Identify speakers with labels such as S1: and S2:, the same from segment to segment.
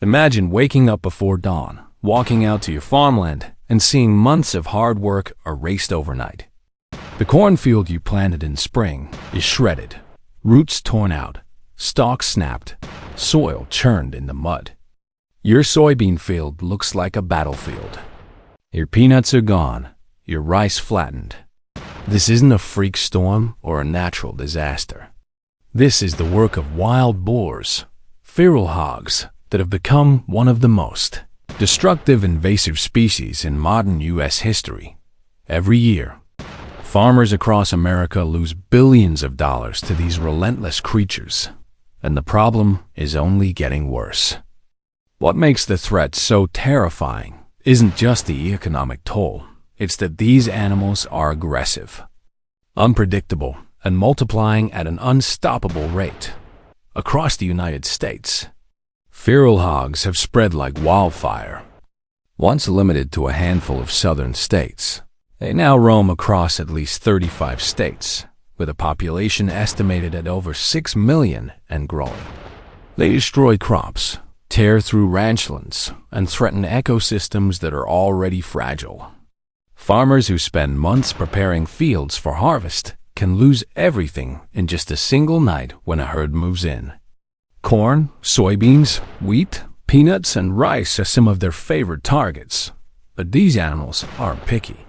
S1: Imagine waking up before dawn, walking out to your farmland, and seeing months of hard work erased overnight. The cornfield you planted in spring is shredded, roots torn out, stalks snapped, soil churned in the mud. Your soybean field looks like a battlefield. Your peanuts are gone, your rice flattened. This isn't a freak storm or a natural disaster. This is the work of wild boars, feral hogs that have become one of the most destructive invasive species in modern U.S. history. Every year, farmers across America lose billions of dollars to these relentless creatures, and the problem is only getting worse. What makes the threat so terrifying isn't just the economic toll, it's that these animals are aggressive, unpredictable, and multiplying at an unstoppable rate. Across the United States, feral hogs have spread like wildfire. Once limited to a handful of southern states, they now roam across at least 35 states, with a population estimated at over 6 million and growing. They destroy crops, tear through ranchlands, and threaten ecosystems that are already fragile. Farmers who spend months preparing fields for harvest can lose everything in just a single night when a herd moves in. Corn, soybeans, wheat, peanuts, and rice are some of their favorite targets, but these animals aren't picky.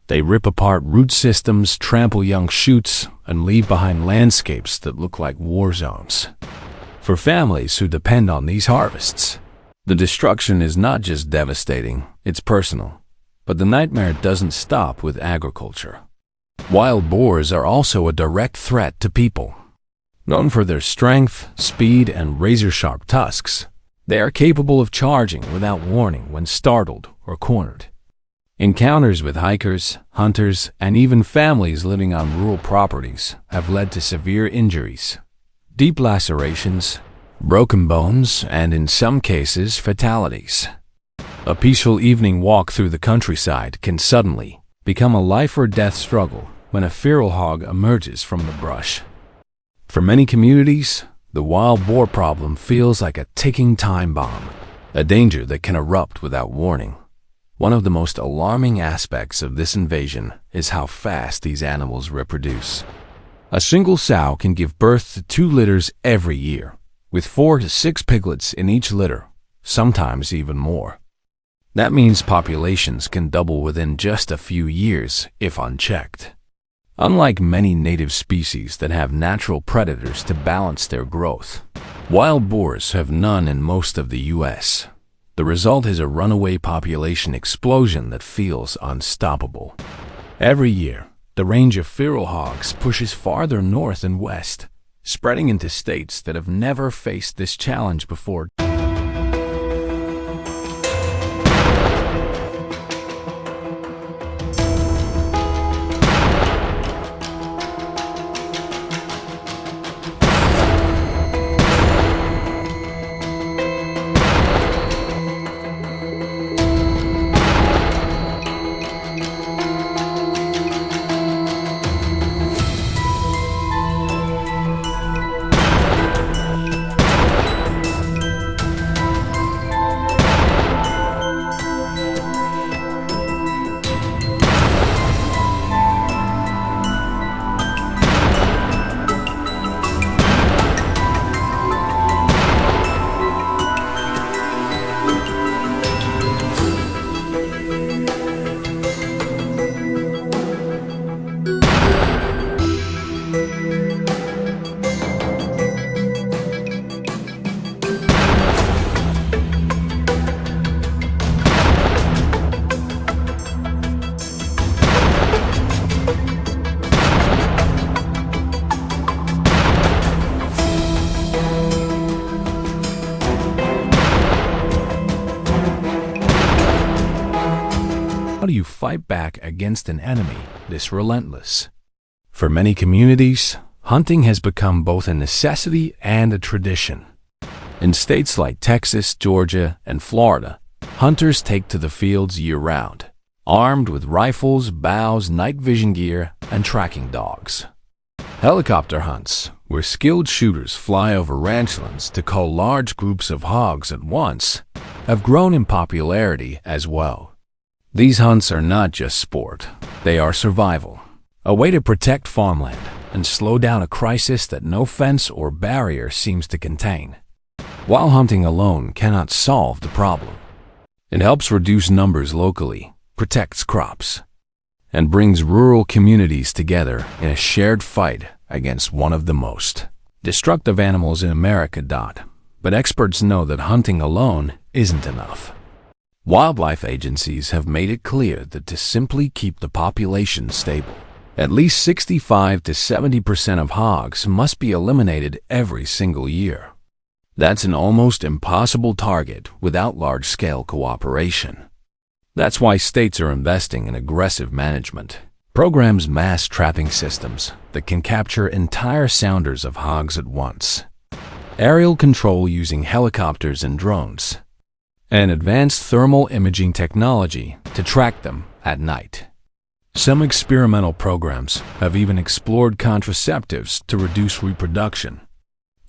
S1: They rip apart root systems, trample young shoots, and leave behind landscapes that look like war zones. For families who depend on these harvests, the destruction is not just devastating, it's personal. But the nightmare doesn't stop with agriculture. Wild boars are also a direct threat to people. Known for their strength, speed, and razor-sharp tusks, they are capable of charging without warning when startled or cornered. Encounters with hikers, hunters, and even families living on rural properties have led to severe injuries, deep lacerations, broken bones, and in some cases, fatalities. A peaceful evening walk through the countryside can suddenly become a life-or-death struggle when a feral hog emerges from the brush. For many communities, the wild boar problem feels like a ticking time bomb, a danger that can erupt without warning. One of the most alarming aspects of this invasion is how fast these animals reproduce. A single sow can give birth to 2 litters every year, with 4 to 6 piglets in each litter, sometimes even more. That means populations can double within just a few years if unchecked. Unlike many native species that have natural predators to balance their growth, wild boars have none in most of the U.S. The result is a runaway population explosion that feels unstoppable. Every year, the range of feral hogs pushes farther north and west, spreading into states that have never faced this challenge before. do you fight back against an enemy this relentless? For many communities, hunting has become both a necessity and a tradition. In states like Texas, Georgia, and Florida, hunters take to the fields year-round, armed with rifles, bows, night vision gear, and tracking dogs. Helicopter hunts, where skilled shooters fly over ranchlands to cull large groups of hogs at once, have grown in popularity as well. These hunts are not just sport, they are survival, a way to protect farmland and slow down a crisis that no fence or barrier seems to contain. While hunting alone cannot solve the problem, it helps reduce numbers locally, protects crops, and brings rural communities together in a shared fight against one of the most destructive animals in America. But experts know that hunting alone isn't enough. Wildlife agencies have made it clear that to simply keep the population stable, at least 65 to 70% of hogs must be eliminated every single year. That's an almost impossible target without large-scale cooperation. That's why states are investing in aggressive management programs, mass trapping systems that can capture entire sounders of hogs at once, aerial control using helicopters and drones, and advanced thermal imaging technology to track them at night. Some experimental programs have even explored contraceptives to reduce reproduction,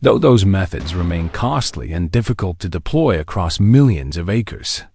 S1: though those methods remain costly and difficult to deploy across millions of acres.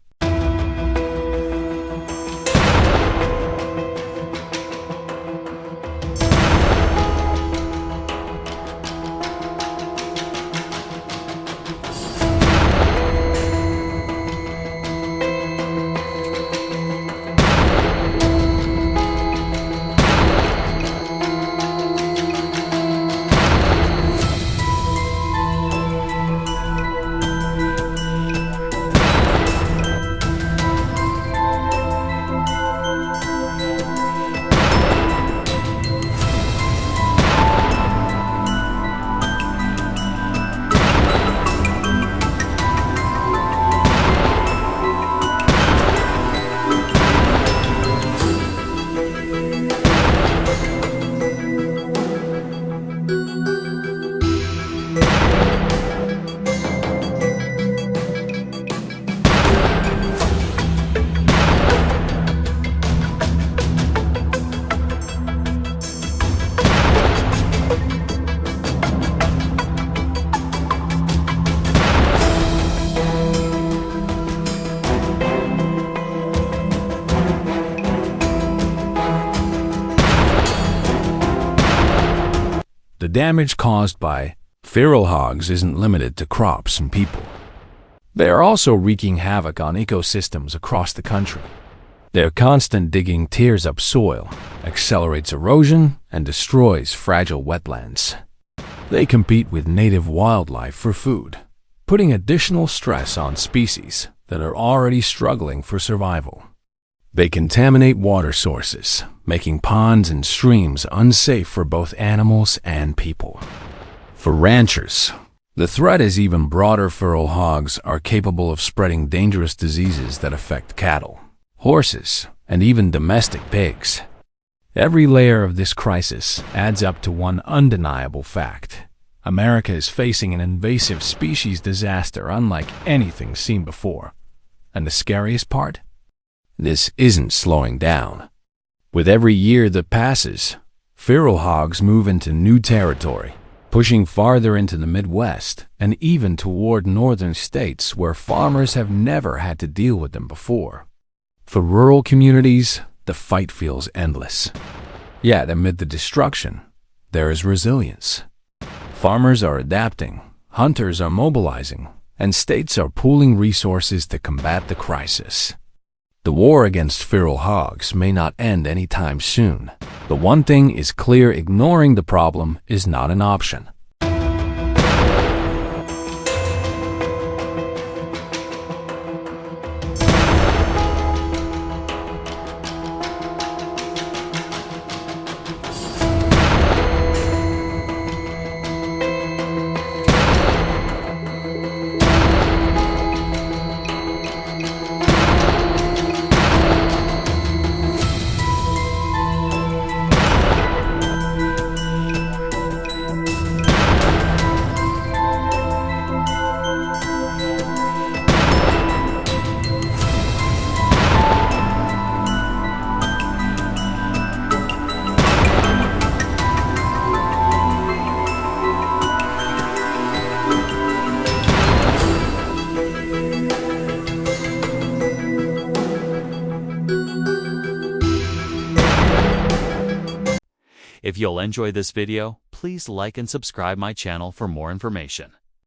S1: The damage caused by feral hogs isn't limited to crops and people. They are also wreaking havoc on ecosystems across the country. Their constant digging tears up soil, accelerates erosion, and destroys fragile wetlands. They compete with native wildlife for food, putting additional stress on species that are already struggling for survival. They contaminate water sources, making ponds and streams unsafe for both animals and people. For ranchers, the threat is even broader. Feral hogs are capable of spreading dangerous diseases that affect cattle, horses, and even domestic pigs. Every layer of this crisis adds up to one undeniable fact. America is facing an invasive species disaster unlike anything seen before. And the scariest part? This isn't slowing down. With every year that passes, feral hogs move into new territory, pushing farther into the Midwest and even toward northern states where farmers have never had to deal with them before. For rural communities, the fight feels endless. Yet amid the destruction, there is resilience. Farmers are adapting, hunters are mobilizing, and states are pooling resources to combat the crisis. The war against feral hogs may not end anytime soon. The one thing is clear: ignoring the problem is not an option.
S2: If you'll enjoy this video, please like and subscribe my channel for more information.